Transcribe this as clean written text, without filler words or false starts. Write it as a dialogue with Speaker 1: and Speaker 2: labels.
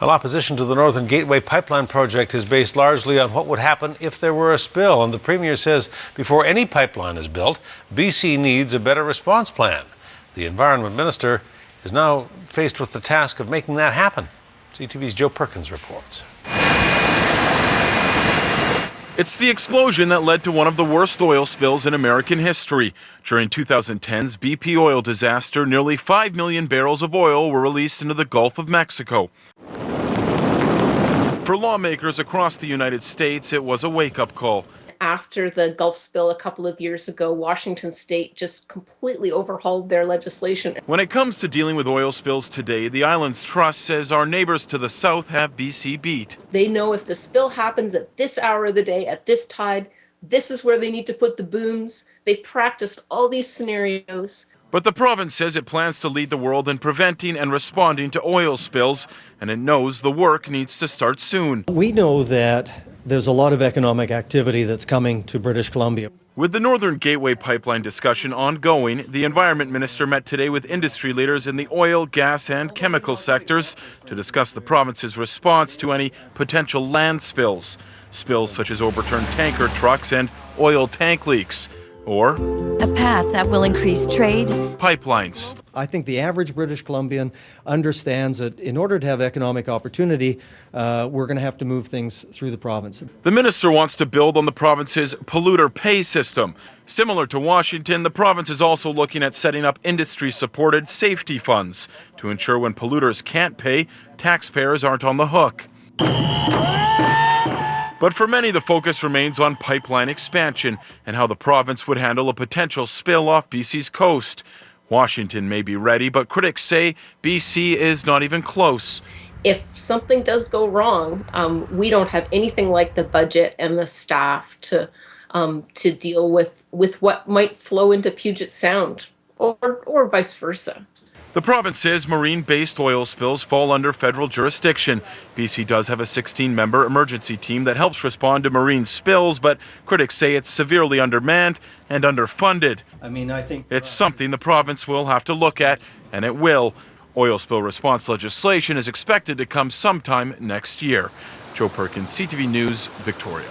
Speaker 1: Well, opposition to the Northern Gateway pipeline project is based largely on what would happen if there were a spill. And the Premier says before any pipeline is built, BC needs a better response plan. The Environment Minister is now faced with the task of making that happen. CTV's Joe Perkins reports.
Speaker 2: It's the explosion that led to one of the worst oil spills in American history. During 2010's BP oil disaster, nearly 5 million barrels of oil were released into the Gulf of Mexico. For lawmakers across the United States, it was a wake-up call.
Speaker 3: After the Gulf spill a couple of years ago, Washington State just completely overhauled their legislation.
Speaker 2: When it comes to dealing with oil spills today, the island's trust says our neighbors to the south have BC beat.
Speaker 3: They know if the spill happens at this hour of the day, at this tide, this is where they need to put the booms. They've practiced all these scenarios.
Speaker 2: But the province says it plans to lead the world in preventing and responding to oil spills, and it knows the work needs to start soon.
Speaker 4: We know that there's a lot of economic activity that's coming to British Columbia.
Speaker 2: With the Northern Gateway pipeline discussion ongoing, the Environment Minister met today with industry leaders in the oil, gas and chemical sectors to discuss the province's response to any potential land spills. Spills such as overturned tanker trucks and oil tank leaks. Or
Speaker 5: a path that will increase trade.
Speaker 2: Pipelines.
Speaker 4: I think the average British Columbian understands that in order to have economic opportunity, we're going to have to move things through the province.
Speaker 2: The minister wants to build on the province's polluter-pay system. Similar to Washington, the province is also looking at setting up industry-supported safety funds to ensure when polluters can't pay, taxpayers aren't on the hook. But for many, the focus remains on pipeline expansion and how the province would handle a potential spill off BC's coast. Washington may be ready, but critics say BC is not even close.
Speaker 3: If something does go wrong, we don't have anything like the budget and the staff to deal with what might flow into Puget Sound or vice versa.
Speaker 2: The province says marine-based oil spills fall under federal jurisdiction. BC does have a 16-member emergency team that helps respond to marine spills, but critics say it's severely undermanned and underfunded.
Speaker 4: I think
Speaker 2: it's something the province will have to look at, and it will. Oil spill response legislation is expected to come sometime next year. Joe Perkins, CTV News, Victoria.